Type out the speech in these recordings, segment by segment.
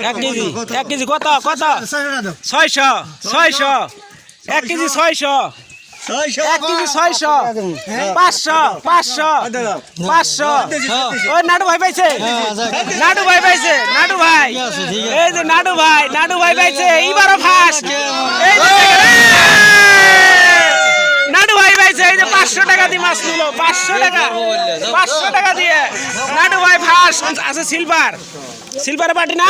1 KG কত 600 1 KG 600 1 KG 600 500 ওই নাডু ভাই পাইছে নাডু ভাই এই যে নাডু ভাই পাইছে এইবারও ফার্স্ট এই যে নাডু ভাই পাইছে এই যে 500 টাকা দিয়ে মাছ নিল 500 টাকা দিয়ে নাডু ভাই ফার্স্ট আছে সিলভার বাটি না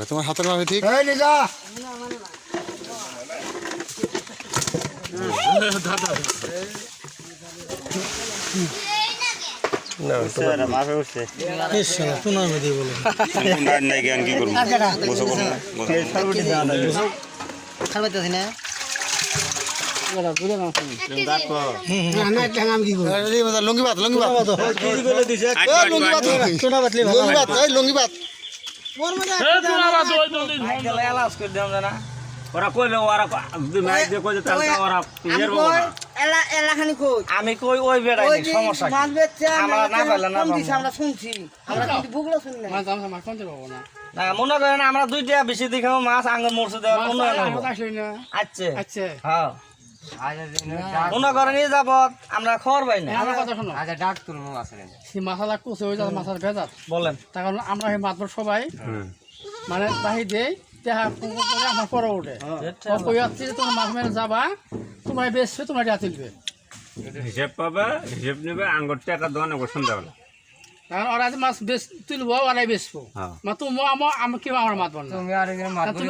তোমার হাতের মাপে ঠিক লুঙ্গিবাদ ওরা কইলো ওরা ম্যাচ দিয়ে কইছে তাহলে ওরা প্লেয়ার বল এলা এলাখানি কই আমি কই ওই বেড়াই নি সমস্যা কি মাছ বেচছে আমরা না পাইলে না আমরা শুনছি আমরা কিন্তু বুগলো শুনি না মাছ কোনতে পাবো না না মনে করেন আমরা দুইটা বেশি দেখাবো মাছ আঙ্গুর মরছে দেওয়ার কোনো আচ্ছা হ্যাঁ মনে করেন এই যাবত আমরা খবর পাই না আমার কথা শোনো আচ্ছা ডাক তুলমু আছে সেই মাছালা কুচে হয়ে যাবে মাছের ভেজাত বলেন তার কারণ আমরা সেই মাছবার সবাই মানে বাহি দেই তেহা আমার পরে ওঠে কই আসছে তোমার মাছ মেরে যাবা তোমরা বেচবে তোমরা এটা তুলবে হিসাব পাবে হিসাব নেবে আঙ্গুর টাকা দোকানে সন্ধ্যাবেলা কারণ ওরা মাছ বেচ তুলবো ওরাই বেচবো মা তুমি আমার কি আমার মাছ বানো তুমি আর মাছ তুমি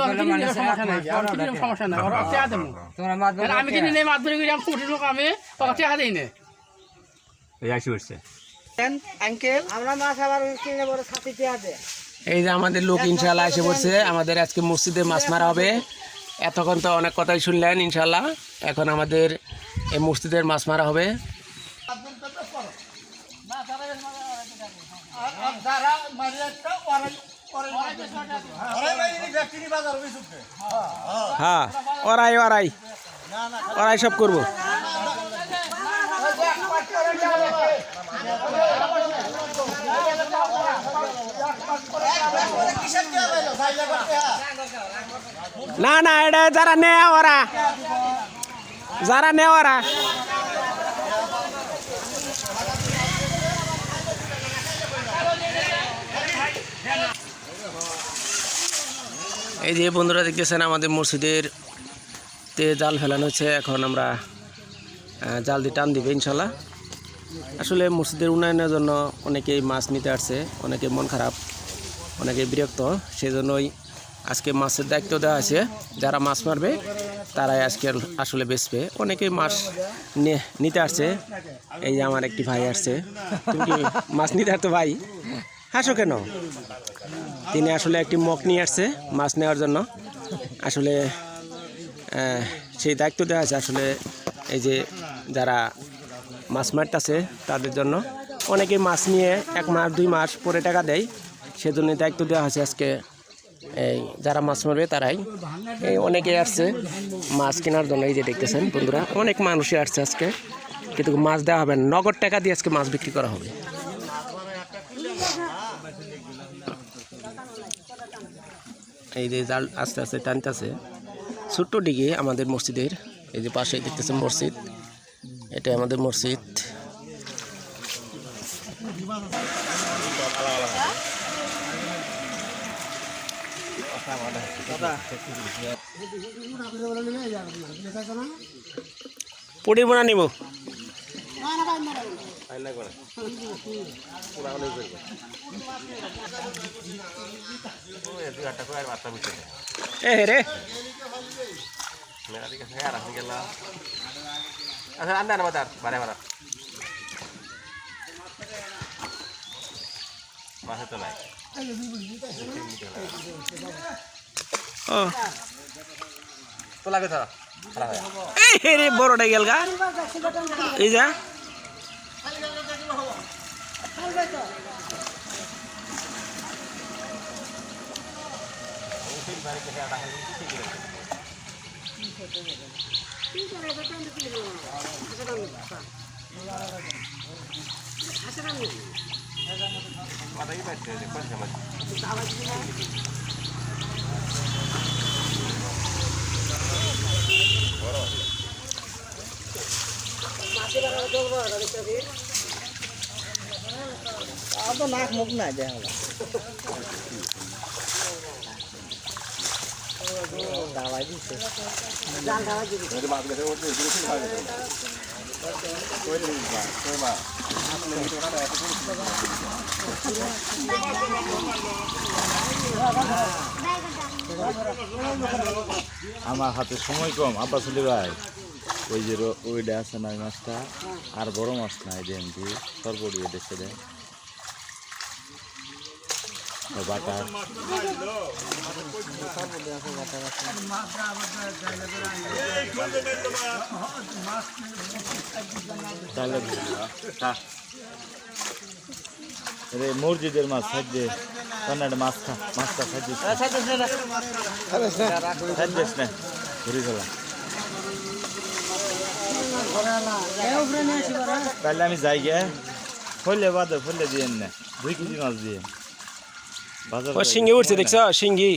সমস্যা নাই আমার কি সমস্যা নাই ওরা টেহা দেবো তোমরা মাছ আমি কিনে নেই মাছ ধরে আমি কুটির লোক আমি ওরা টেহা দেই না এই আসি উঠছে আঙ্কেল আমরা মাছ আবার কিনে বড় সাথে পেয়া দে এই যে আমাদের লোক ইনশাআল্লাহ এসে পড়ছে আমাদের আজকে মসজিদে মাছ মারা হবে এতক্ষণ তো অনেক কথাই শুনলেন ইনশাআল্লাহ এখন আমাদের এই মসজিদের মাছ মারা হবে হ্যাঁ ওরাই সব করবো না এটা যারা নেয় ওরা এই যে বন্ধুরা দেখতেছেন আমাদের মসজিদের তে জাল ফেলানো হচ্ছে এখন আমরা জাল দিয়ে টান দিবে ইনশাল্লাহ আসলে মসজিদের উন্নয়নের জন্য অনেকেই মাছ নিতে আসছে অনেকে মন খারাপ অনেকে বিরক্ত সেজন্যই আজকে মাছের দায়িত্ব দেওয়া আছে যারা মাছ মারবে তারাই আজকে আসলে বেচবে অনেকেই মাছ নিতে আসছে এই যে আমার একটি ভাই আসছে তুমি কি মাছ নিতে আসতো ভাই হাসো কেন তিনি আসলে একটি মগ নিয়ে আসছে মাছ নেওয়ার জন্য আসলে সেই দায়িত্ব দেওয়া আছে আসলে এই যে যারা মাছ মারতেছে তাদের জন্য অনেকে মাছ নিয়ে 1 মাস 2 মাস পরে টাকা দেয় সেজন্য দায়িত্ব দেওয়া হয়েছে আজকে এই যারা মাছ মারবে তারাই এই অনেকে আসছে মাছ কেনার জন্য এই যে দেখতেছেন বন্ধুরা অনেক মানুষই আসছে আজকে কিন্তু মাছ দেওয়া হবে না নগদ টাকা দিয়ে আজকে মাছ বিক্রি করা হবে এই যে জাল আস্তে আস্তে টানতেছে ছোট্ট দিকে আমাদের মসজিদের এই যে পাশে দেখতেছেন মসজিদ এটা আমাদের মসজিদ পুরি বোনা নিব রে আচ্ছা আন্দার বাজার বারে বারে মাছে তো নাই তো লাগে তো এই রে বড়টা গেল গা এই যা তো নাক মুখ না যায় দাওয়াই দিচ্ছে জান দাওয়াই দিচ্ছে আমার হাতে সময় কম আব্বা চলে ভাই ওই যে ওইটা আছে না ওই মাছটা আর বড় মাছ নাই দেন দিয়ে সরবড়ি দেখে দেন বাটার মসজিদের মাছ সাহায্যে মাছটা সাহায্য না ঘুরে গেলাম তাহলে আমি যাই গে ফলে বাদে ফলে দিয়ে না 2 কেজি মাছ দিয়ে বাজার ও শিঙ্গি উঠছে দেখছ শিঙ্গি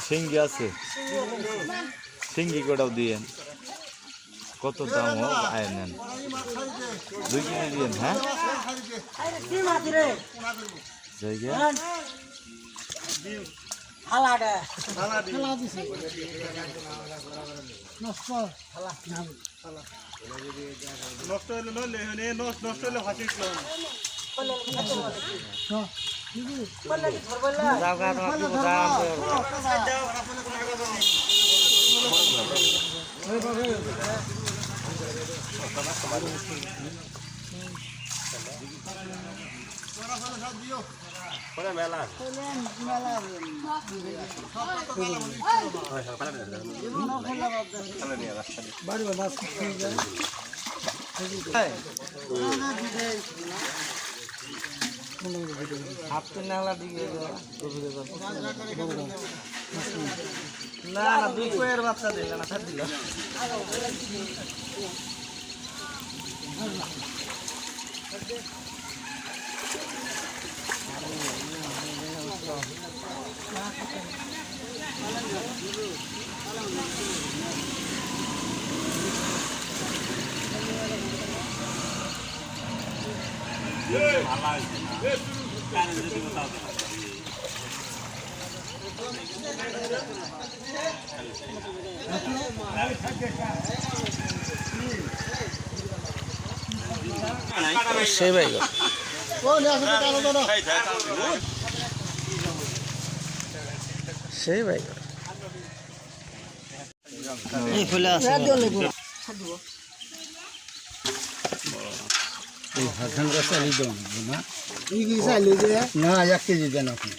শিঙ্গি আছে শিঙ্গি কোটাও দিয়ে কত দাম হোক আয় নেন 2 কেজি দিয়ে হ্যাঁ যাই গে হালাডা নষ্ট হলে নইলে নষ্ট হলে ফাঁসি জায়গা দাম না না 2 কোয়ের বাচ্চা দিল না ছাড় দিল সেই ভাই সেই ভাই এই ফুলে আছে না 1 কেজি দেন আপনি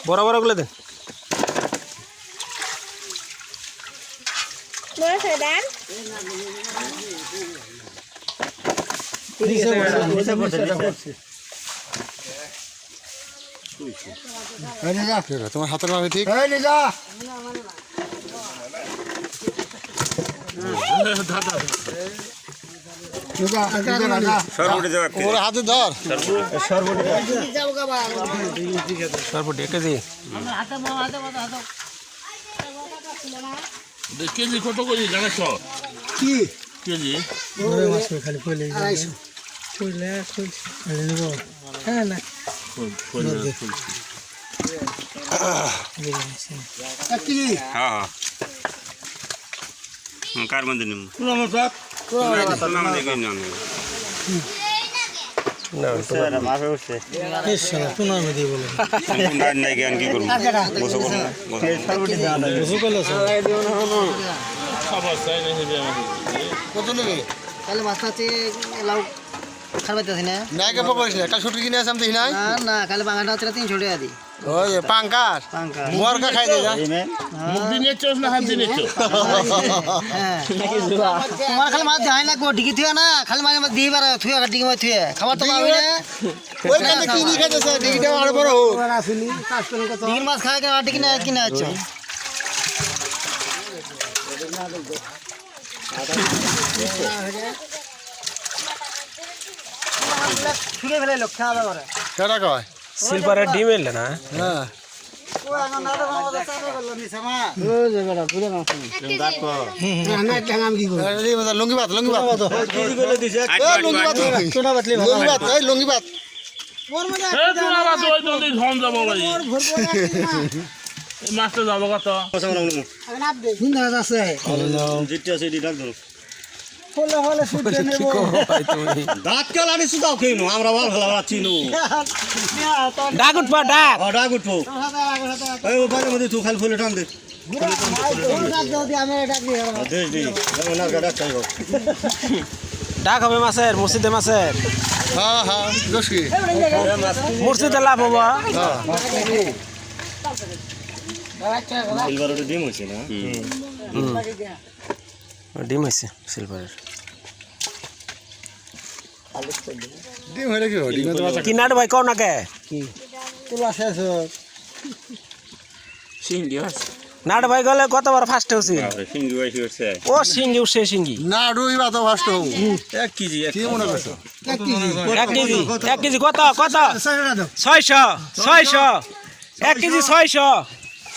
বড় বড় গুলো দেন তোমার হাতের মাপে ঠিক ওর হাতে ধর সরবটি 1 কেজি কেজি কত করে জানাস কি কেজি খালি কইলে 250 কইলে নিব হ্যাঁ না হ্যাঁ কার মধ্যে নিম কি করবো কত নেবে তাহলে মাছ আছে লাউ খাইতেছি না না কে পকড়িস না কাল ছুটি কিনে আসলাম দেখি নাই না কালে বাঙাটা হচ্ছে 300 টাকা দি ওই পাঙ্কাস মুরগা খাই দে যা মুখ দিয়ে চোস না হাত দিয়ে চোস হ্যাঁ তোমার খালি মাছ যায় না কো ডিকি থিয়া না খালি মাছ দিবার থুয়া ডিকি মাছ থুয়া খাবার তো পাবি না ওই কানে কিনি খাইতেছে ডিকিটা আর বড় হোক ডিকির মাছ খায় কেন ডিকি না কিনে আছো ছুঁড়ে ফেলে লোক খাওয়া দাওয়া করে কেটা কয় সিলভারের ডিম এলে না হ্যাঁ ও এখন দাদা আমাদের চাপে করলো নিছে মা এই মতো লুঙ্গি ভাত লুঙ্গি ভাত কেজি করে দিছে এই লুঙ্গি ভাত ছোটা বাতলি লুঙ্গি ভাত এই লুঙ্গি ভাত ওর মধ্যে মাছটা যাবো কত হিন্দা আছে যেটা আছে এটি ডাক ধরো ফলে ফলে ছুটে নেব দাঁত কাল আনি সুদাও খেইনো আমরা ভালো ভালো চিনো ডাক উঠবা ডাক ডাক উঠবো এই ও বাড়ির মধ্যে তুই খালি ফুলে টান দে দেশ দি ওনার গাড়া চাইবো ডাক হবে মাছের মুর্শিদে মাছের হ্যাঁ হ্যাঁ দোষ কি মুর্শিদে লাভ হবো সিলভার ওটা ডিম হইছে না ডিম হয়েছে সিলভারের ডিম হয়ে কি ডিম তো বাচ্চা কি নাট ভাই কও না কে তোলা শেষ নাট ভাই গেলে কতবার ফার্স্ট হয়েছে সিঙ্গি বয়সী হচ্ছে ও সিঙ্গি উঠছে সিঙ্গি না রুই ভাত ফার্স্ট হবো 1 কেজি কি মনে করছো 1 কেজি কত কত 600 1 কেজি 600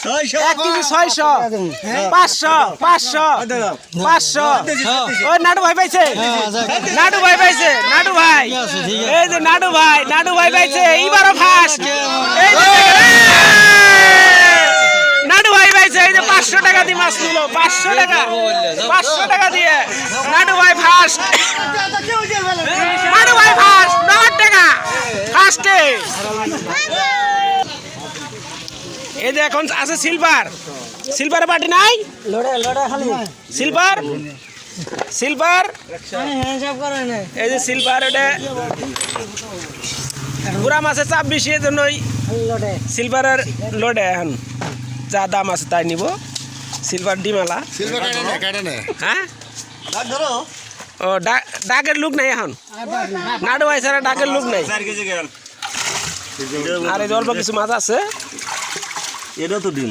1 কেজি 600 500 ও নাটু ভাই পাইছে নাটু ভাই পাইছে নাটু ভাই এই যে নাটু ভাই পাইছে এইবারও ফার্স্ট নাটু ভাই পাইছে এই যে 500 টাকা দিয়ে মাছ নিল 500 টাকা দিয়ে নাটু ভাই ফার্স্ট নাটু ভাই ফার্স্ট 9 টাকা ফার্স্টে এই যে এখন আছে সিলভার বাটি নাই লড়ে খালি সিলভার হ্যান্ডসাপ করে না এই যে সিলভার ওটা পুরা মাছের চাপ বেশি এই জন্যই লড়ে সিলভারের লোডে এখন যা দাম আছে তাই নিব সিলভার ডিমালা সিলভার কাটা নে হ্যাঁ ডাক ধরো ও ডাকের লুক নাই এখন নাড়ু ভাই ছাড়া ডাকের লুক নাই 4 কেজি গেল আর এই যে অল্প কিছু মাছ আছে এটা তো ডিম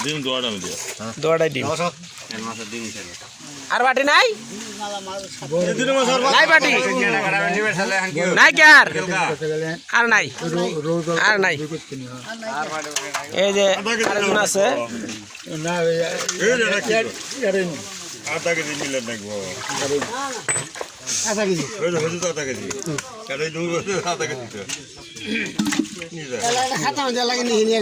ডিম দোয়াটা আমি দিও দোয়াটাই ডিম এর মাছের ডিম ছিল আর বাটি নাই এদিকে মাছ আর নাই বাটি কেনা কাটা নিবে তাহলে এখন কি নাই কে আর নাই এই যে আরেকজন আছে আধা কেজি মিলে দেখবো আধা কেজি আধা কেজি কাটাই তুমি আধা কেজি খাতা লাগে নিয়ে নিয়ে